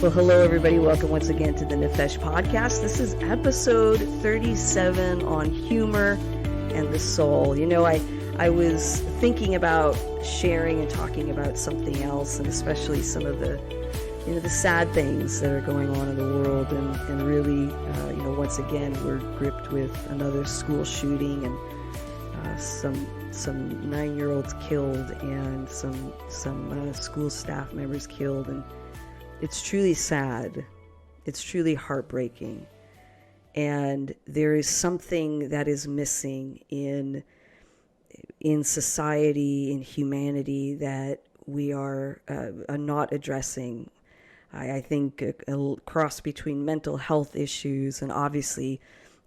Well, hello, everybody. Welcome once again to the Nefesh podcast. This is episode 37 on humor and the soul. You know, I was thinking about sharing and talking about something else, and especially some of the, the sad things that are going on in the world. And really, once again, we're gripped with another school shooting and some 9-year-olds killed and some school staff members killed. And it's truly sad. It's truly heartbreaking. And there is something that is missing in society, in humanity, that we are not addressing. I think a cross between mental health issues and obviously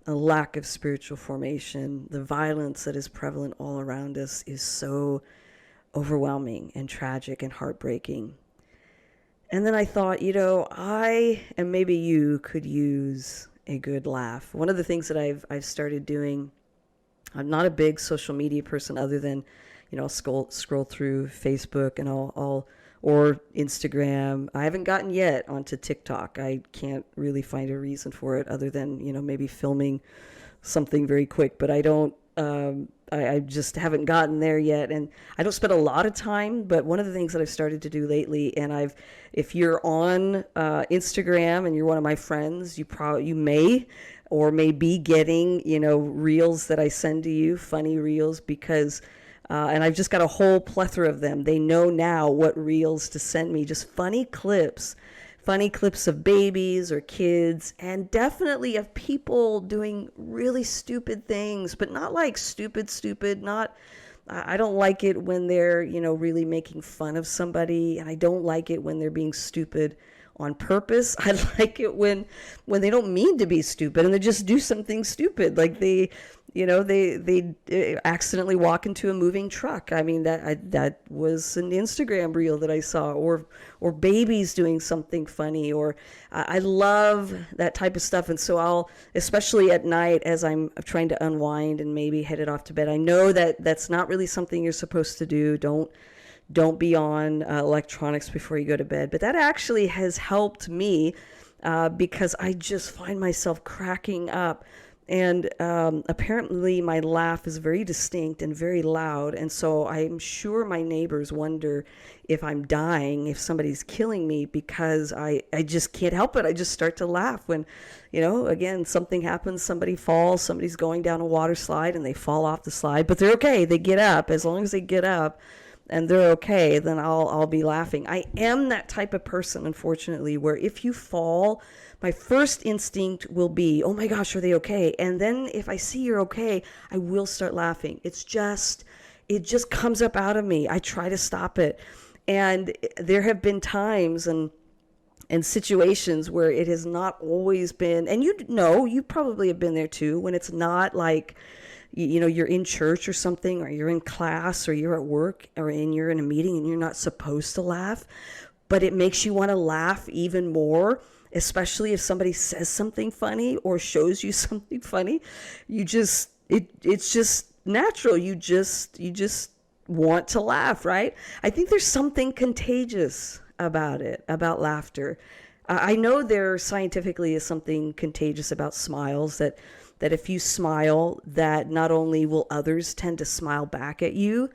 a lack of spiritual formation. The violence that is prevalent all around us is so overwhelming and tragic and heartbreaking. And then I thought, I and maybe you could use a good laugh. One of the things that I've started doing, I'm not a big social media person other than, I'll scroll through Facebook and or Instagram. I haven't gotten yet onto TikTok. I can't really find a reason for it other than, maybe filming something very quick, but I don't, I just haven't gotten there yet. And I don't spend a lot of time, but one of the things that I've started to do lately, and if you're on Instagram and you're one of my friends, you may or may be getting, reels that I send to you, funny reels, because, and I've just got a whole plethora of them. They know now what reels to send me, just funny clips of babies or kids, and definitely of people doing really stupid things, but not like stupid, I don't like it when they're, really making fun of somebody, and I don't like it when they're being stupid on purpose. I like it when they don't mean to be stupid and they just do something stupid, like they accidentally walk into a moving truck. I mean, that was an Instagram reel that I saw, or babies doing something funny, or I love that type of stuff. And so I'll, especially at night as I'm trying to unwind and maybe headed off to bed, I know that that's not really something you're supposed to do. Don't be on electronics before you go to bed. But that actually has helped me because I just find myself cracking up. And apparently my laugh is very distinct and very loud. And so I'm sure my neighbors wonder if I'm dying, if somebody's killing me, because I just can't help it. I just start to laugh when, again, something happens, somebody falls, somebody's going down a water slide and they fall off the slide, but they're okay. They get up. As long as they get up and they're okay, then I'll be laughing. I am that type of person, unfortunately, where if you fall, my first instinct will be, oh my gosh, are they okay? And then if I see you're okay, I will start laughing. It just comes up out of me. I try to stop it. And there have been times and situations where it has not always been, and you probably have been there too, when it's not like, you're in church or something, or you're in class, or you're at work, or you're in a meeting and you're not supposed to laugh, but it makes you want to laugh even more, especially if somebody says something funny or shows you something funny. It's just natural. You just want to laugh, right? I think there's something contagious about it, about laughter. I know there scientifically is something contagious about smiles, that if you smile, that not only will others tend to smile back at you,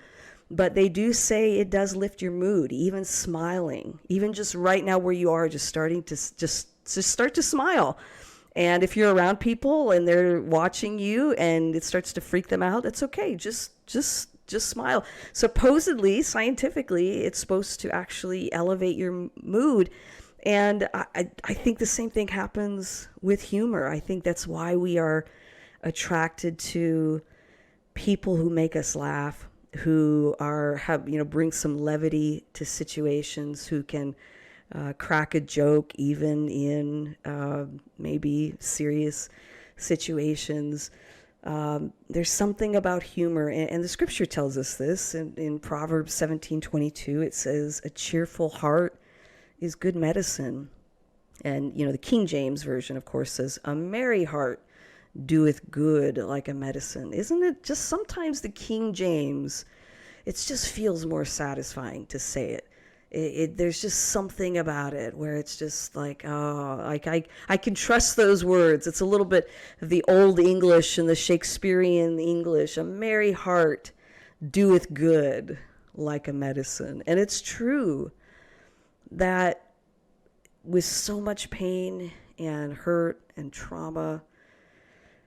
but they do say it does lift your mood, even smiling, even just right now where you are, just starting to start to smile. And if you're around people and they're watching you and it starts to freak them out, it's okay. Just smile. Supposedly, scientifically, it's supposed to actually elevate your mood. And I think the same thing happens with humor. I think that's why we are attracted to people who make us laugh, who bring some levity to situations, who can crack a joke even in maybe serious situations. There's something about humor, and the scripture tells us this in Proverbs 17:22. It says, "A cheerful heart is good medicine." And, the King James Version, of course, says, "A merry heart doeth good like a medicine." Isn't it just sometimes the King James, it just feels more satisfying to say it. there's just something about it where it's just like, oh, like I can trust those words. It's a little bit of the old English and the Shakespearean English. A merry heart doeth good like a medicine. And it's true that with so much pain and hurt and trauma,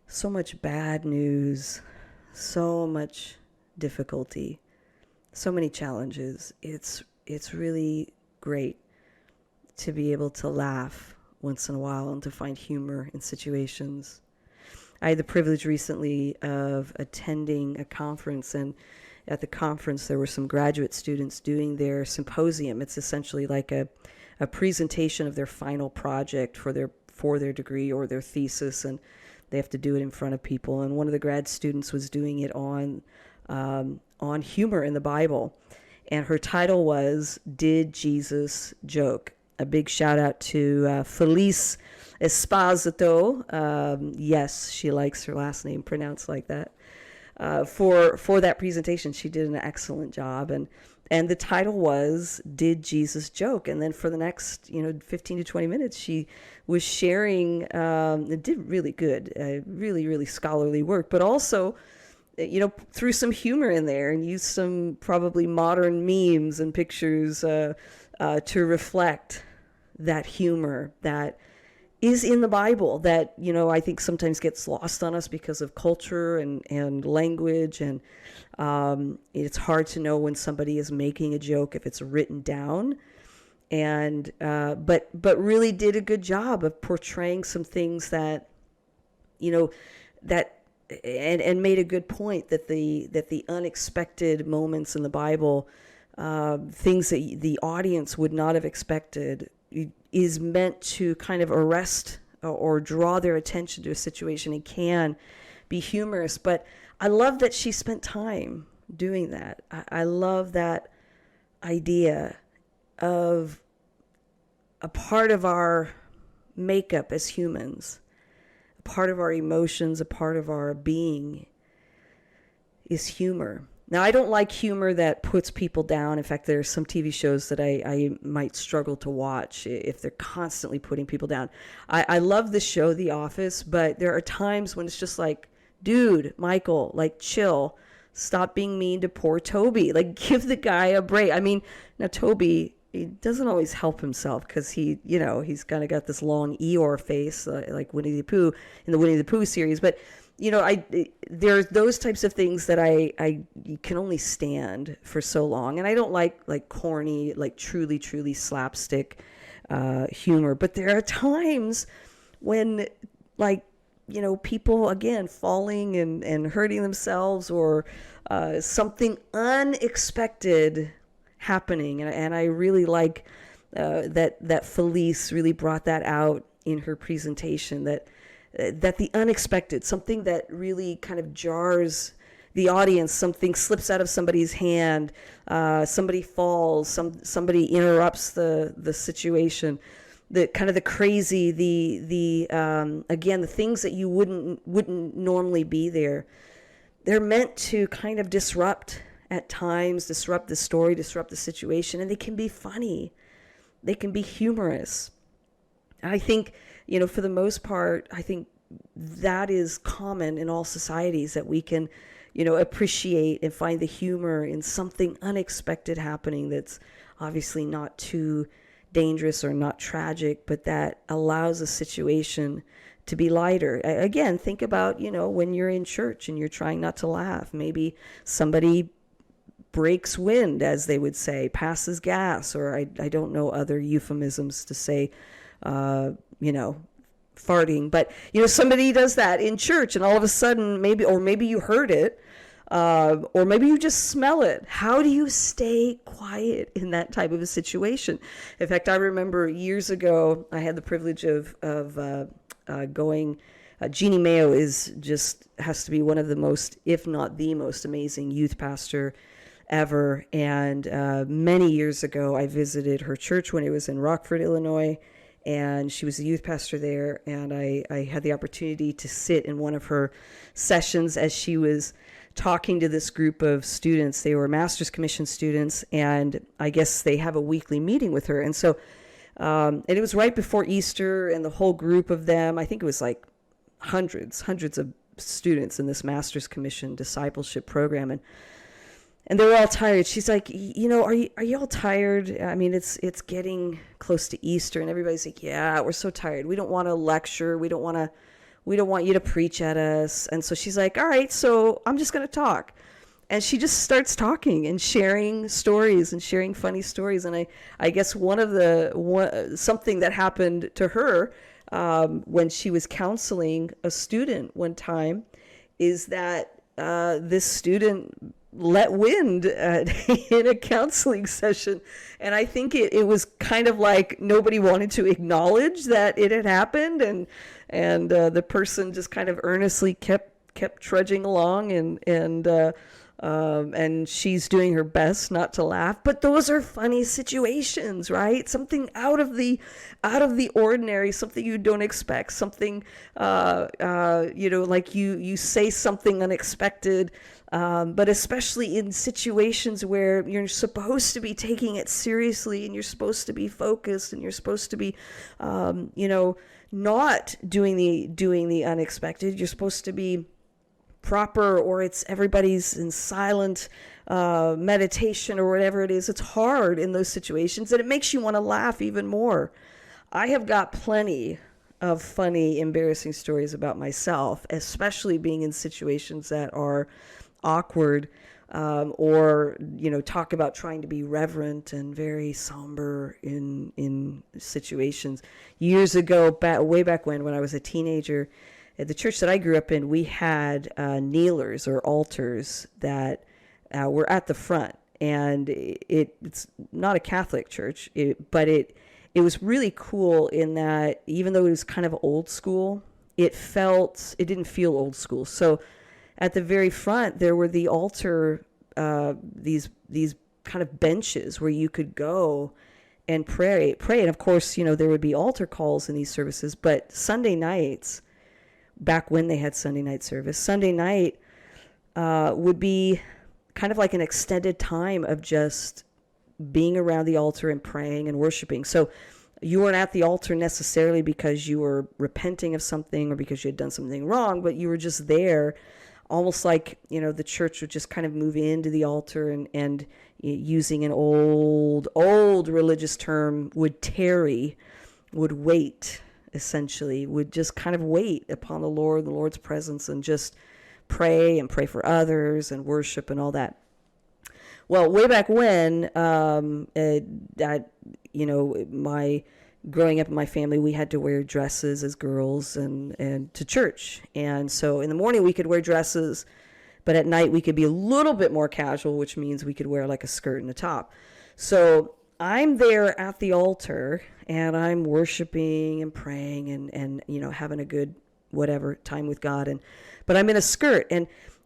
so much bad news, so much difficulty, so many challenges, it's really great to be able to laugh once in a while and to find humor in situations. I had the privilege recently of attending a conference, and at the conference there were some graduate students doing their symposium. It's essentially like a presentation of their final project for their degree or their thesis, and they have to do it in front of people. And one of the grad students was doing it on humor in the Bible. And her title was, Did Jesus Joke? A big shout out to Felice Esposito. Yes, she likes her last name pronounced like that. For that presentation, she did an excellent job. And the title was, Did Jesus Joke? And then for the next 15 to 20 minutes, she was sharing, it did really good, really, really scholarly work, but also threw some humor in there and used some probably modern memes and pictures to reflect that humor that is in the Bible that, I think sometimes gets lost on us because of culture and language. And it's hard to know when somebody is making a joke if it's written down. And but really did a good job of portraying some things that, that and made a good point that the unexpected moments in the Bible, things that the audience would not have expected, is meant to kind of arrest or draw their attention to a situation and can be humorous. But I love that she spent time doing that. I love that idea of a part of our makeup as humans, a part of our emotions, a part of our being is humor. Now, I don't like humor that puts people down. In fact, there are some TV shows that I might struggle to watch if they're constantly putting people down. I love the show The Office, but there are times when it's just like, dude, Michael, like, chill. Stop being mean to poor Toby. Like, give the guy a break. I mean, now Toby, he doesn't always help himself because he's kind of got this long Eeyore face, like Winnie the Pooh in the Winnie the Pooh series. But there's those types of things that I can only stand for so long. And I don't like corny, like truly slapstick humor. But there are times when, people, again, falling and hurting themselves or something unexpected happening. And I really like that Felice really brought that out in her presentation, that the unexpected, something that really kind of jars the audience, something slips out of somebody's hand, somebody falls, somebody interrupts the situation, the kind of the crazy, again, the things that you wouldn't normally be there. They're meant to kind of disrupt at times, disrupt the story, disrupt the situation, and they can be funny. They can be humorous. I think, for the most part, I think that is common in all societies, that we can, appreciate and find the humor in something unexpected happening that's obviously not too dangerous or not tragic, but that allows a situation to be lighter. Again, think about, when you're in church and you're trying not to laugh. Maybe somebody breaks wind, as they would say, passes gas, or I don't know other euphemisms to say, farting, but somebody does that in church, and all of a sudden, maybe you heard it, or maybe you just smell it. How do you stay quiet in that type of a situation? In fact, I remember years ago, I had the privilege of going. Jeannie Mayo has to be one of the most, if not the most amazing youth pastor ever. And many years ago, I visited her church when it was in Rockford, Illinois, and she was a youth pastor there. And I had the opportunity to sit in one of her sessions as she was talking to this group of students. They were Master's Commission students, and I guess they have a weekly meeting with her. And so, and it was right before Easter, and the whole group of them, I think it was like hundreds of students in this Master's Commission discipleship program. And they were all tired. She's like, are you all tired? I mean, it's getting close to Easter, and everybody's like, yeah, we're so tired. We don't want to lecture. We don't want you to preach at us. And so she's like, all right, so I'm just going to talk. And she just starts talking and sharing stories and sharing funny stories. And I guess something that happened to her when she was counseling a student one time is that this student let wind in a counseling session. And I think it was kind of like nobody wanted to acknowledge that it had happened. And the person just kind of earnestly kept trudging along, and she's doing her best not to laugh. But those are funny situations, right? Something out of the ordinary, something you don't expect, something, like you say something unexpected, but especially in situations where you're supposed to be taking it seriously, and you're supposed to be focused, and you're supposed to be, not doing the unexpected. You're supposed to be proper, or it's everybody's in silent meditation or whatever it is. It's hard in those situations, and it makes you want to laugh even more. I have got plenty of funny, embarrassing stories about myself, especially being in situations that are awkward, or talk about trying to be reverent and very somber in situations. Years ago, way back when I was a teenager, at the church that I grew up in, we had kneelers or altars that were at the front, and it's not a Catholic church, but it was really cool in that even though it was kind of old school, it didn't feel old school. So at the very front, there were the altar, these kind of benches where you could go and pray. And of course, there would be altar calls in these services. But Sunday nights, back when they had Sunday night service, Sunday night would be kind of like an extended time of just being around the altar and praying and worshiping. So you weren't at the altar necessarily because you were repenting of something or because you had done something wrong, but you were just there, almost like, the church would just kind of move into the altar and using an old religious term, would wait, essentially, would just kind of wait upon the Lord's presence, and just pray and pray for others and worship and all that. Well, way back when, my growing up in my family, we had to wear dresses as girls and to church. And so in the morning we could wear dresses, but at night we could be a little bit more casual, which means we could wear like a skirt and a top. So I'm there at the altar, and I'm worshiping and praying and having a good whatever time with God, but I'm in a skirt,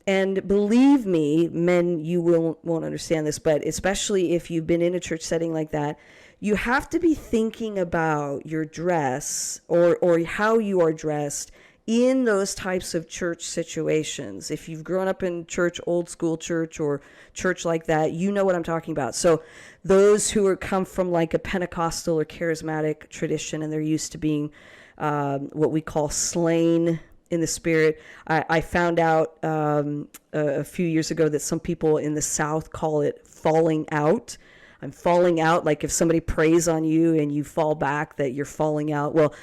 and believe me, men, you won't understand this, but especially if you've been in a church setting like that, you have to be thinking about your dress or how you are dressed in those types of church situations. If you've grown up in church, old school church or church like that, you know what I'm talking about. So those who come from like a Pentecostal or charismatic tradition, and they're used to being what we call slain in the spirit. I found out a few years ago that some people in the South call it falling out. I'm falling out, like if somebody prays on you and you fall back, that you're falling out. Well,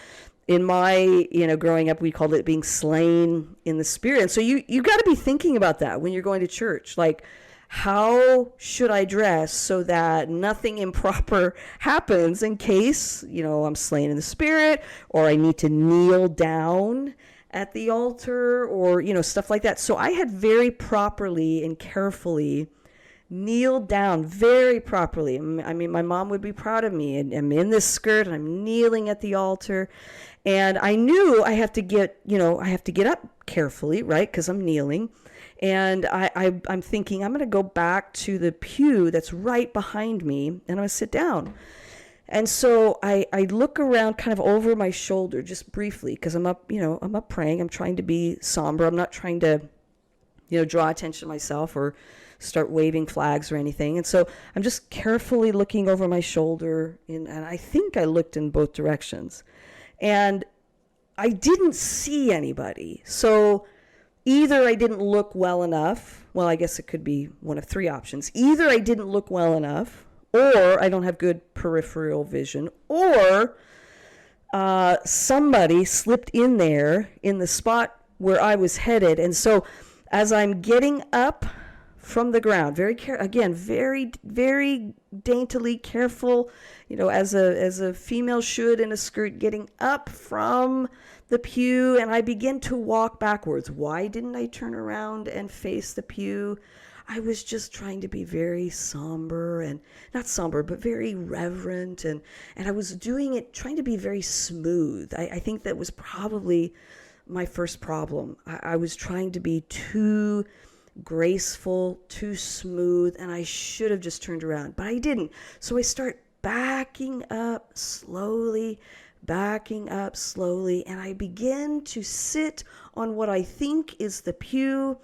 in my, growing up, we called it being slain in the spirit. And so you got to be thinking about that when you're going to church. Like, how should I dress so that nothing improper happens in case, I'm slain in the spirit, or I need to kneel down at the altar, or, stuff like that. So I had very properly and carefully kneel down, very properly. I mean, my mom would be proud of me, and I'm in this skirt and I'm kneeling at the altar, and I knew I have to get up carefully, right? Because I'm kneeling, and I'm thinking I'm going to go back to the pew that's right behind me, and I'm going to sit down. And so I look around kind of over my shoulder just briefly, because I'm up praying. I'm trying to be somber. I'm not trying to draw attention to myself or start waving flags or anything. And so I'm just carefully looking over my shoulder, and I think I looked in both directions. And I didn't see anybody. So either I didn't look well enough. Well, I guess it could be one of three options. Either I didn't look well enough, or I don't have good peripheral vision, or somebody slipped in there in the spot where I was headed. And so as I'm getting up from the ground, very very daintily careful, as a female should in a skirt, getting up from the pew, and I begin to walk backwards. Why didn't I turn around and face the pew? I was just trying to be very somber, and not somber, but very reverent, and I was doing it, trying to be very smooth. I think that was probably my first problem. I was trying to be too graceful, too smooth, and I should have just turned around, but I didn't. So I start backing up slowly, and I begin to sit on what I think is the pew.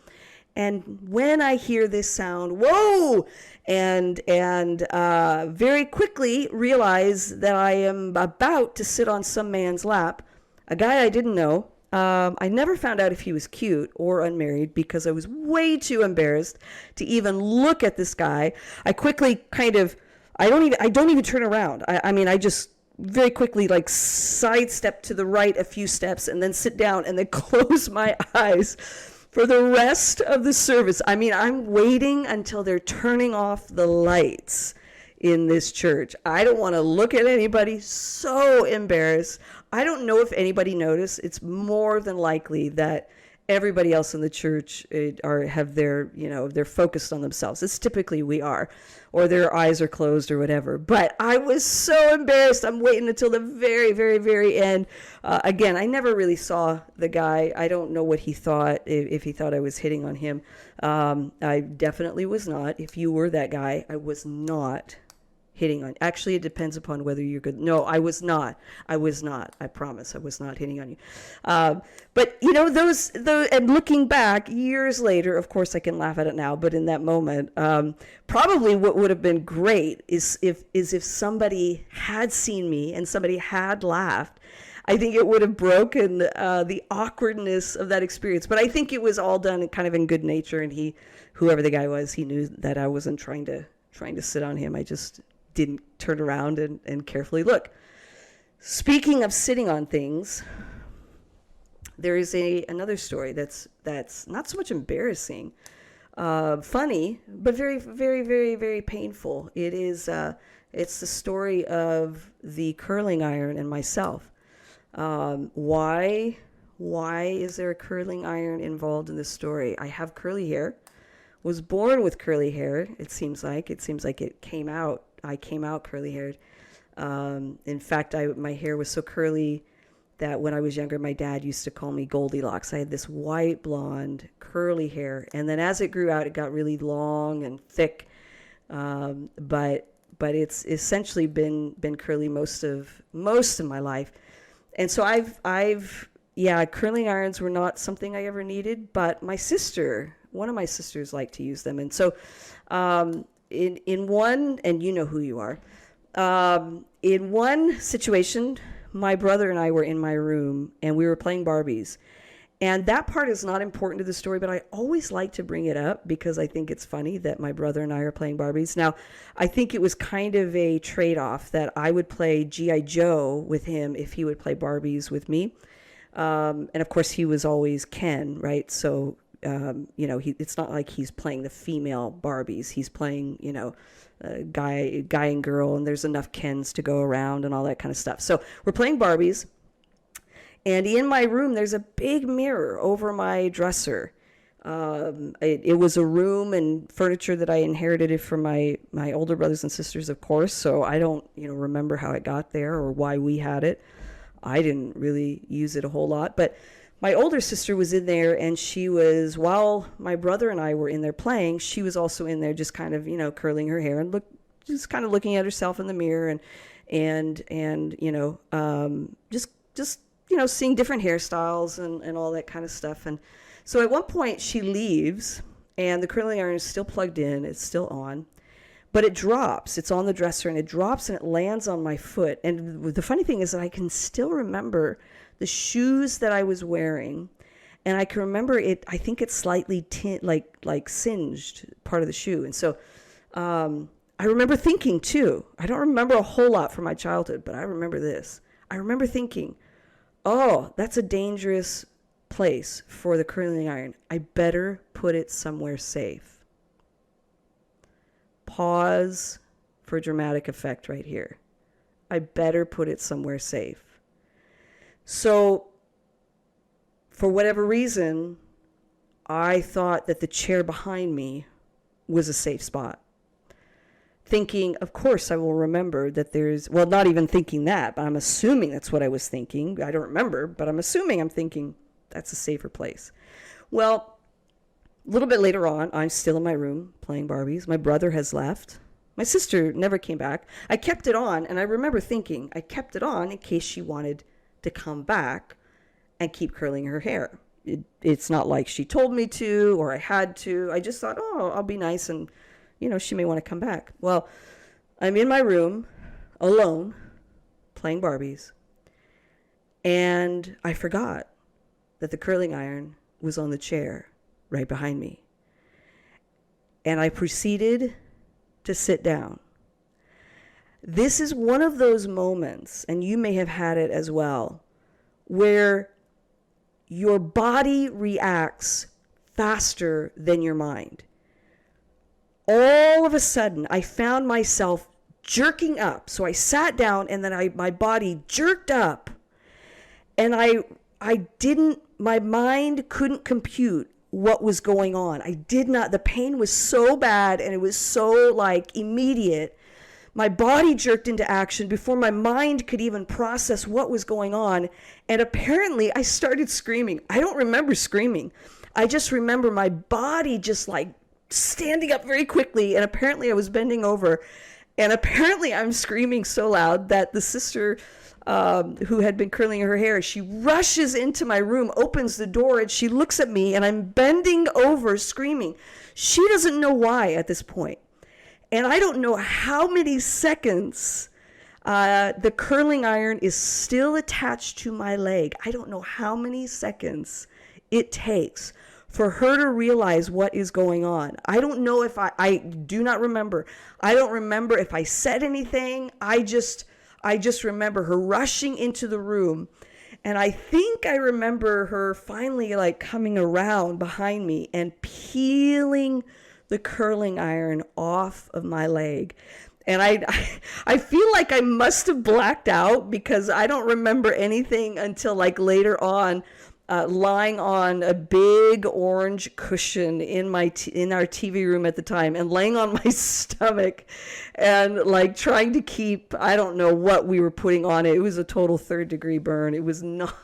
And when I hear this sound, whoa, and very quickly realize that I am about to sit on some man's lap, a guy I didn't know. I never found out if he was cute or unmarried because I was way too embarrassed to even look at this guy. I quickly I don't even turn around. I just very quickly sidestep to the right a few steps and then sit down and then close my eyes for the rest of the service. I'm waiting until they're turning off the lights in this church. I don't want to look at anybody. So embarrassed. I don't know if anybody noticed. It's more than likely that everybody else in the church they're focused on themselves. It's typically we are, or their eyes are closed or whatever. But I was so embarrassed. I'm waiting until the very, very, very end. Again, I never really saw the guy. I don't know what he thought, if he thought I was hitting on him. I definitely was not. If you were that guy, I was not hitting on. Actually, it depends upon whether you're good. No, I was not. I promise, I was not hitting on you. But and looking back years later, of course, I can laugh at it now. But in that moment, probably what would have been great is if somebody had seen me and somebody had laughed. I think it would have broken the awkwardness of that experience. But I think it was all done kind of in good nature, and whoever the guy was, he knew that I wasn't trying to sit on him. I just didn't turn around and carefully look. Speaking of sitting on things, there is another story that's not so much embarrassing, funny, but very, very, very, very painful. It's the story of the curling iron and myself. Why is there a curling iron involved in this story? I have curly hair, was born with curly hair. It seems like it came out. I came out curly haired. In fact, my hair was so curly that when I was younger, my dad used to call me Goldilocks. I had this white blonde curly hair, and then as it grew out, it got really long and thick. But it's essentially been curly most of my life. And so curling irons were not something I ever needed, but one of my sisters liked to use them. And so, in one, and you know who you are, in one situation, my brother and I were in my room and we were playing Barbies. And that part is not important to the story, but I always like to bring it up because I think it's funny that my brother and I are playing Barbies. Now, I think it was kind of a trade-off that I would play G.I. Joe with him if he would play Barbies with me. And of course, he was always Ken, right? So, it's not like he's playing the female Barbies. He's playing, guy and girl, and there's enough Kens to go around and all that kind of stuff. So we're playing Barbies. And in my room, there's a big mirror over my dresser. It was a room and furniture that I inherited from my older brothers and sisters, of course. So I don't, remember how it got there or why we had it. I didn't really use it a whole lot. But my older sister was in there, and she was, while my brother and I were in there playing, she was also in there just kind of, curling her hair and just kind of looking at herself in the mirror and just seeing different hairstyles and all that kind of stuff. And so at one point she leaves and the curling iron is still plugged in. It's still on. But it drops. It's on the dresser, and it drops, and it lands on my foot. And the funny thing is that I can still remember the shoes that I was wearing, and I can remember it. I think it's slightly like singed part of the shoe. And so I remember thinking too. I don't remember a whole lot from my childhood, but I remember this. I remember thinking, "Oh, that's a dangerous place for the curling iron. I better put it somewhere safe." Pause for dramatic effect right here. I better put it somewhere safe. So, for whatever reason, I thought that the chair behind me was a safe spot. Thinking, of course, I will remember that well, not even thinking that, but I'm assuming that's what I was thinking. I don't remember, but I'm thinking that's a safer place. Well, a little bit later on, I'm still in my room playing Barbies. My brother has left. My sister never came back. I kept it on, and I remember thinking I kept it on in case she wanted to come back and keep curling her hair. It's not like she told me to or I had to. I just thought, oh, I'll be nice and, she may want to come back. Well, I'm in my room alone playing Barbies, and I forgot that the curling iron was on the chair right behind me. And I proceeded to sit down. This is one of those moments, and you may have had it as well, where your body reacts faster than your mind. All of a sudden, I found myself jerking up. So I sat down, and then my body jerked up, and my mind couldn't compute what was going on. The pain was so bad, and it was so immediate. My body jerked into action before my mind could even process what was going on. And apparently I started screaming. I don't remember screaming. I just remember my body just standing up very quickly. And apparently I was bending over, and apparently I'm screaming so loud that the sister who had been curling her hair, she rushes into my room, opens the door, and she looks at me, and I'm bending over screaming. She doesn't know why at this point. And I don't know how many seconds the curling iron is still attached to my leg. I don't know how many seconds it takes for her to realize what is going on. I don't know if I do not remember. I don't remember if I said anything. I just remember her rushing into the room, and I think I remember her finally coming around behind me and peeling the curling iron off of my leg. And I feel like I must have blacked out, because I don't remember anything until later on, lying on a big orange cushion in our TV room at the time, and laying on my stomach and trying to keep, I don't know what we were putting on it. It was a total 3rd-degree burn. It was not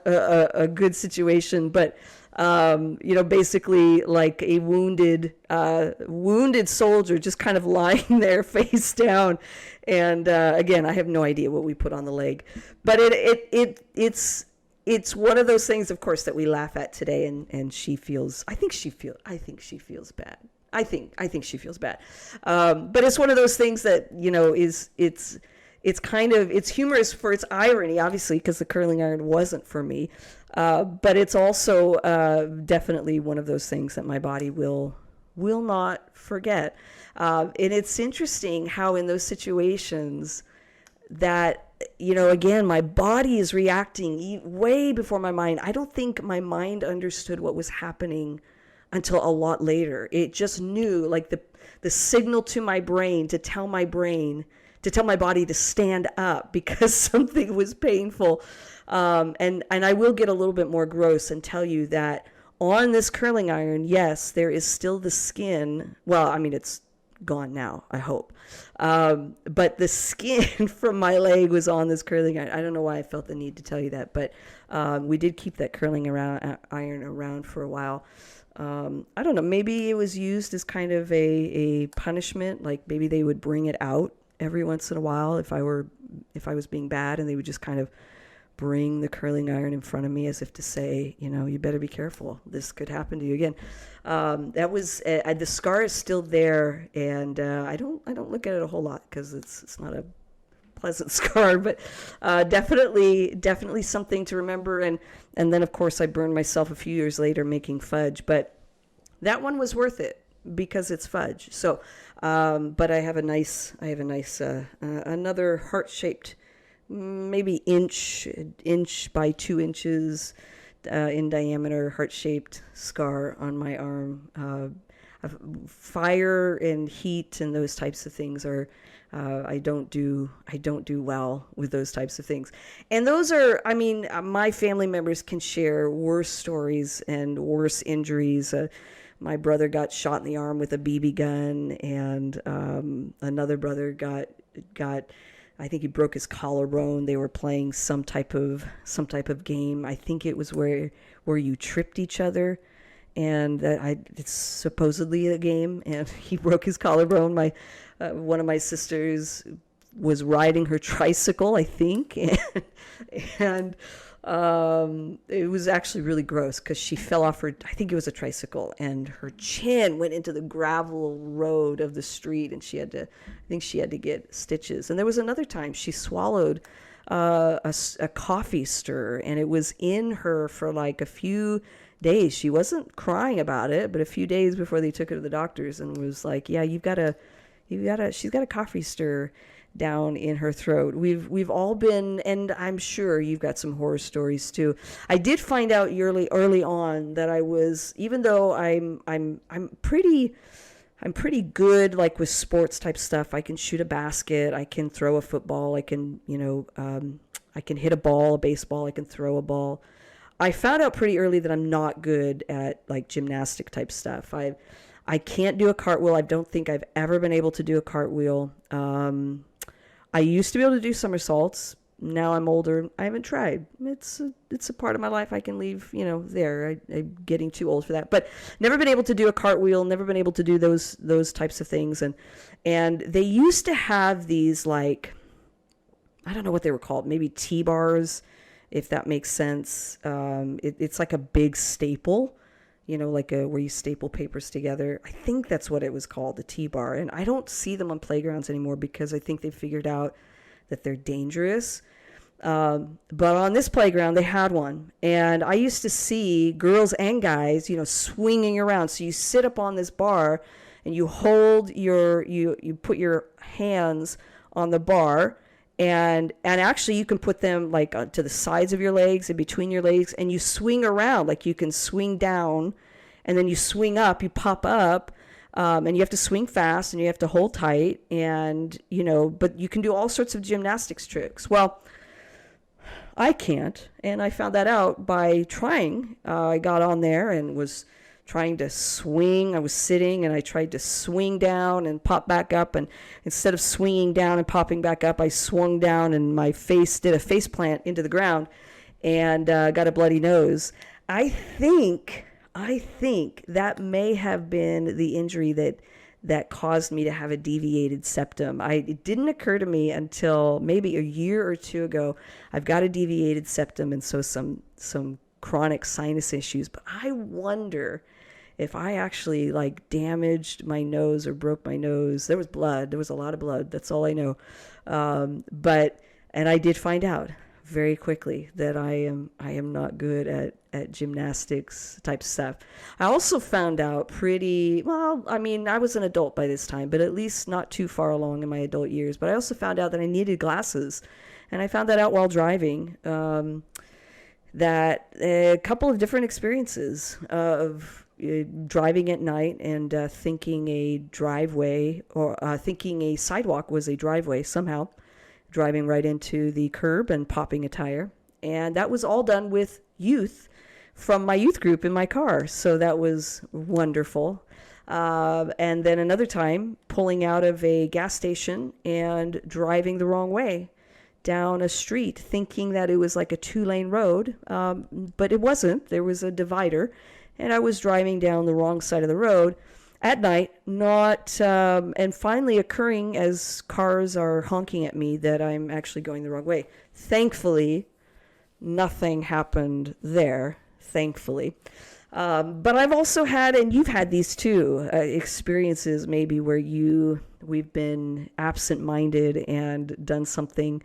a good situation, but basically like a wounded soldier just kind of lying there face down. And again, I have no idea what we put on the leg, but it's one of those things, of course, that we laugh at today, and I think she feels bad. I think she feels bad. But it's one of those things that, it's humorous for its irony, obviously, because the curling iron wasn't for me. But it's also definitely one of those things that my body will not forget. And it's interesting how in those situations that, again, my body is reacting way before my mind. I don't think my mind understood what was happening until a lot later. It just knew, the signal to my brain to tell my body to stand up because something was painful. And I will get a little bit more gross and tell you that on this curling iron, yes, there is still the skin. Well, I mean, it's gone now, I hope. But the skin from my leg was on this curling iron. I don't know why I felt the need to tell you that, but we did keep that curling iron around for a while. I don't know, maybe it was used as kind of a punishment, like maybe they would bring it out every once in a while if I was being bad, and they would just kind of bring the curling iron in front of me as if to say, you better be careful. This could happen to you again. That was the scar is still there, and I don't look at it a whole lot because it's not a pleasant scar, but definitely something to remember. And then of course I burned myself a few years later making fudge, but that one was worth it because it's fudge. So, but I have a nice another heart-shaped, maybe inch by 2 inches in diameter, heart-shaped scar on my arm. Fire and heat and those types of things are I don't do well with those types of things. And those are, my family members can share worse stories and worse injuries. My brother got shot in the arm with a BB gun, and another brother got I think he broke his collarbone. They were playing some type of game. I think it was where you tripped each other, and it's supposedly a game. And he broke his collarbone. One of my sisters was riding her tricycle, I think, and it was actually really gross because she fell off I think it was a tricycle, and her chin went into the gravel road of the street, and I think she had to get stitches. And there was another time she swallowed a coffee stir, and it was in her for like a few days. She wasn't crying about it, but a few days before they took her to the doctors, and was like, yeah, she's got a coffee stir down in her throat. We've all been, and I'm sure you've got some horror stories too. I did find out early on that I was, even though I'm pretty good, like with sports type stuff. I can shoot a basket, I can throw a football, I can I can hit a ball, a baseball, I can throw a ball. I found out pretty early that I'm not good at like gymnastic type stuff. I can't do a cartwheel. I don't think I've ever been able to do a cartwheel. I used to be able to do somersaults. Now I'm older. I haven't tried. It's a part of my life I can leave, there. I'm getting too old for that. But never been able to do a cartwheel. Never been able to do those types of things. And they used to have these, like, I don't know what they were called. Maybe T-bars, if that makes sense. It's like a big staple. Like where you staple papers together. I think that's what it was called, the T-bar. And I don't see them on playgrounds anymore because I think they figured out that they're dangerous. But on this playground, they had one. And I used to see girls and guys, swinging around. So you sit up on this bar and you hold you put your hands on the bar. And actually you can put them like to the sides of your legs and between your legs, and you swing around. Like you can swing down and then you swing up, you pop up, and you have to swing fast and you have to hold tight, and but you can do all sorts of gymnastics tricks. Well, I can't, and I found that out by trying. I got on there and was trying to swing. I was sitting and I tried to swing down and pop back up, and instead of swinging down and popping back up, I swung down and my face did a face plant into the ground and got a bloody nose. I think that may have been the injury that caused me to have a deviated septum. It didn't occur to me until maybe a year or two ago. I've got a deviated septum and so some chronic sinus issues, but I wonder if I actually like damaged my nose or broke my nose. There was blood. There was a lot of blood. That's all I know. And I did find out very quickly that I am not good at gymnastics type stuff. I also found out I was an adult by this time, but at least not too far along in my adult years. But I also found out that I needed glasses, and I found that out while driving. That a couple of different experiences of driving at night and thinking a driveway or thinking a sidewalk was a driveway somehow, driving right into the curb and popping a tire. And that was all done with youth from my youth group in my car. So that was wonderful. And then another time pulling out of a gas station and driving the wrong way down a street, thinking that it was like a 2-lane road, but it wasn't. There was a divider, and I was driving down the wrong side of the road at night, and finally occurring as cars are honking at me that I'm actually going the wrong way. Thankfully, nothing happened there, thankfully. But I've also had, and you've had these too, experiences maybe where we've been absent-minded and done something.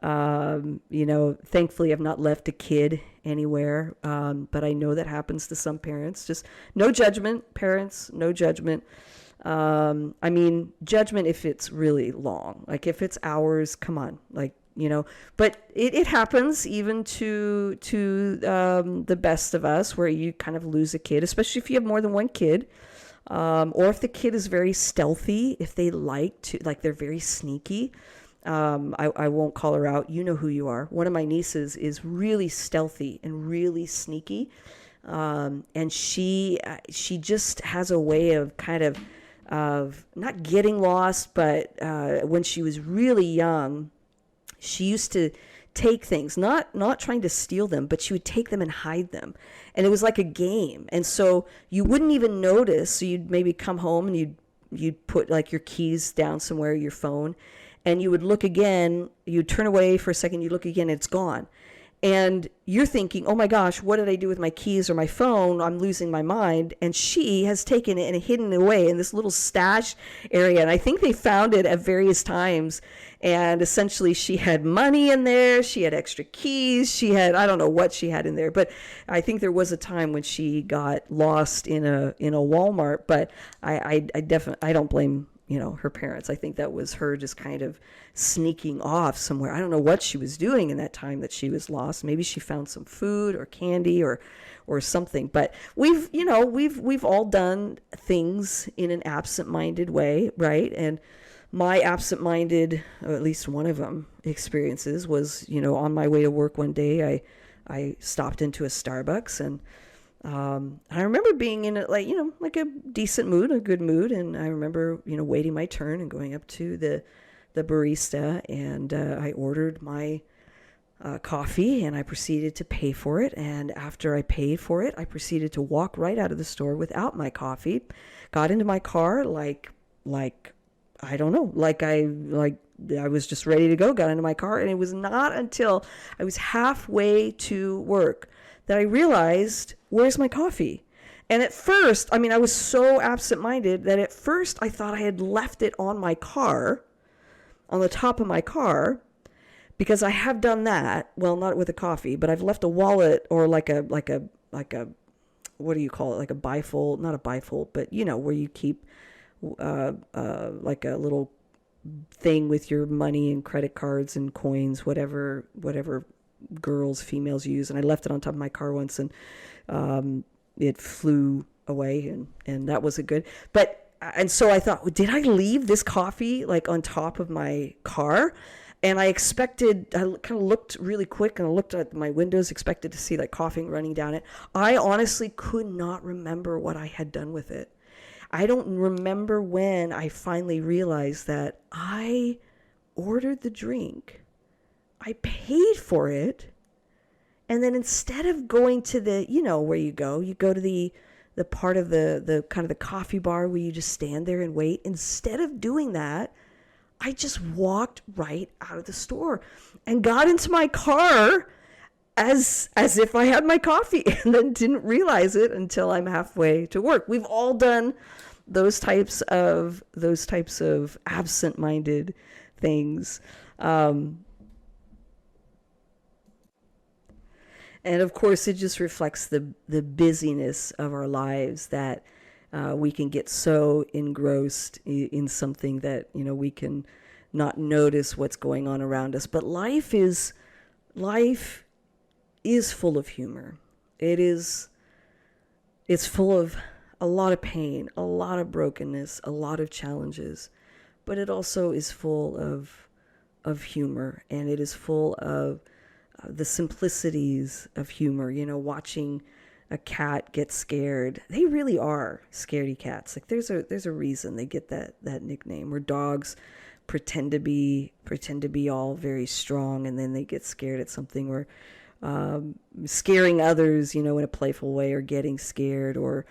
Thankfully I've not left a kid anywhere. But I know that happens to some parents. Just no judgment, parents, no judgment. I mean, judgment if it's really long, like if it's hours, come on, like, but it happens even to the best of us, where you kind of lose a kid, especially if you have more than one kid, or if the kid is very stealthy, if they they're very sneaky. I won't call her out. You know who you are. One of my nieces is really stealthy and really sneaky. And she just has a way of kind of not getting lost, but when she was really young, she used to take things, not trying to steal them, but she would take them and hide them. And it was like a game. And so you wouldn't even notice. So you'd maybe come home and you'd put like your keys down somewhere, your phone, and you would look again, you'd turn away for a second, you look again, it's gone. And you're thinking, oh my gosh, what did I do with my keys or my phone? I'm losing my mind. And she has taken it and hidden it away in this little stash area. And I think they found it at various times. And essentially she had money in there. She had extra keys. She had, I don't know what she had in there. But I think there was a time when she got lost in a Walmart. But I definitely, I don't blame her parents. I think that was her just kind of sneaking off somewhere. I don't know what she was doing in that time that she was lost. Maybe she found some food or candy or something. But we've all done things in an absent-minded way, right? And my absent-minded, or at least one of them, experiences was, on my way to work one day, I stopped into a Starbucks, and I remember being in like a decent mood, a good mood. And I remember, waiting my turn and going up to the barista, and I ordered my coffee, and I proceeded to pay for it. And after I paid for it, I proceeded to walk right out of the store without my coffee, got into my car like I don't know, like I was just ready to go, got into my car. And it was not until I was halfway to work that I realized, where's my coffee? And at first, I was so absent-minded that at first I thought I had left it on my car, on the top of my car, because I have done that. Well, not with a coffee, but I've left a wallet or like a what do you call it? Like a bifold, not a bifold, but where you keep like a little thing with your money and credit cards and coins, whatever girls, females use. And I left it on top of my car once, and it flew away, and that wasn't good. And so I thought, did I leave this coffee like on top of my car? And I kind of looked really quick, and I looked at my windows, expected to see like coffee running down it. I honestly could not remember what I had done with it. I don't remember when I finally realized that I ordered the drink, I paid for it, and then instead of going to the, where you go to the part of the kind of the coffee bar where you just stand there and wait. Instead of doing that, I just walked right out of the store and got into my car as if I had my coffee, and then didn't realize it until I'm halfway to work. We've all done those types of absent-minded things. And of course, it just reflects the busyness of our lives, that we can get so engrossed in something that, we can not notice what's going on around us. But life is full of humor. It's full of a lot of pain, a lot of brokenness, a lot of challenges, but it also is full of humor, and it is full of the simplicities of humor. Watching a cat get scared. They really are scaredy cats. Like there's a reason they get that nickname. Or dogs pretend to be all very strong, and then they get scared at something, or scaring others, in a playful way, or getting scared, or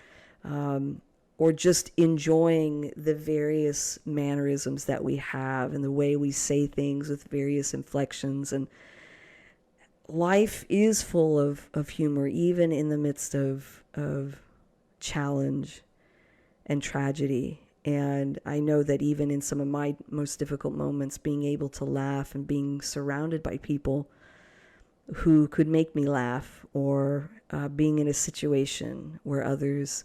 just enjoying the various mannerisms that we have and the way we say things with various inflections. And life is full of humor, even in the midst of challenge and tragedy. And I know that even in some of my most difficult moments, being able to laugh and being surrounded by people who could make me laugh, or being in a situation where others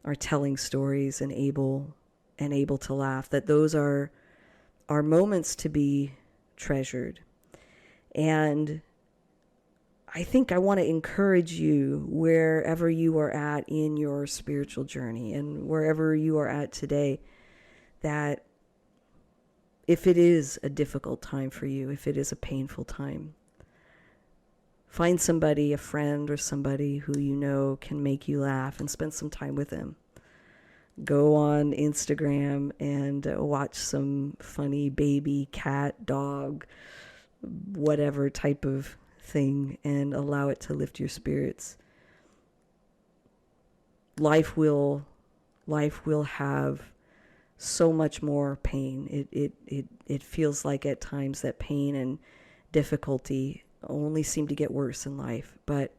are telling stories and able to laugh, that those are moments to be treasured. And I think I want to encourage you, wherever you are at in your spiritual journey and wherever you are at today, that if it is a difficult time for you, if it is a painful time, find somebody, a friend or somebody who you know can make you laugh, and spend some time with them. Go on Instagram and watch some funny baby, cat, dog, whatever type of thing, and allow it to lift your spirits. Life will have so much more pain. It feels like at times that pain and difficulty only seem to get worse in life. But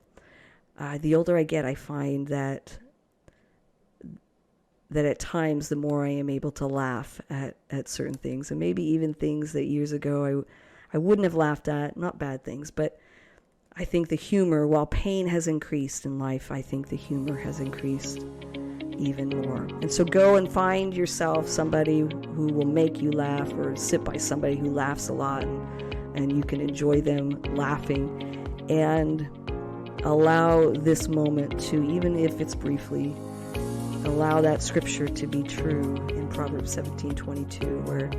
the older I get, I find that at times, the more I am able to laugh at certain things, and maybe even things that years ago I wouldn't have laughed at, not bad things, but I think the humor, while pain has increased in life, I think the humor has increased even more. And so go and find yourself somebody who will make you laugh, or sit by somebody who laughs a lot, and you can enjoy them laughing, and allow this moment to, even if it's briefly, allow that scripture to be true in Proverbs 17:22, where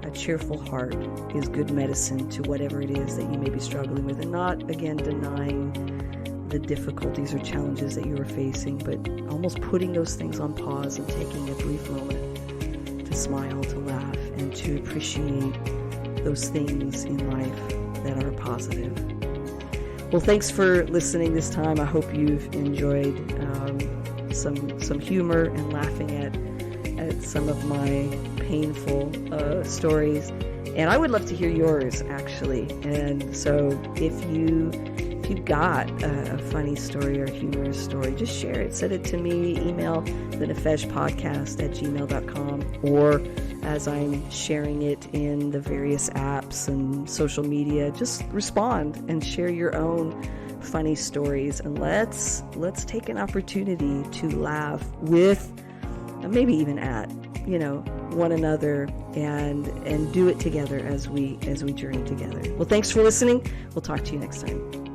a cheerful heart is good medicine to whatever it is that you may be struggling with. And not, again, denying the difficulties or challenges that you are facing, but almost putting those things on pause and taking a brief moment to smile, to laugh, and to appreciate those things in life that are positive. Well, thanks for listening this time. I hope you've enjoyed some humor and laughing at some of my painful stories, and I would love to hear yours, actually. And so if you've got a funny story or a humorous story, just share it. Send it to me. Email thenefeshpodcast@gmail.com, or as I'm sharing it in the various apps and social media, just respond and share your own funny stories, and let's take an opportunity to laugh with, maybe even at, one another, and do it together as we journey together. Well, thanks for listening. We'll talk to you next time.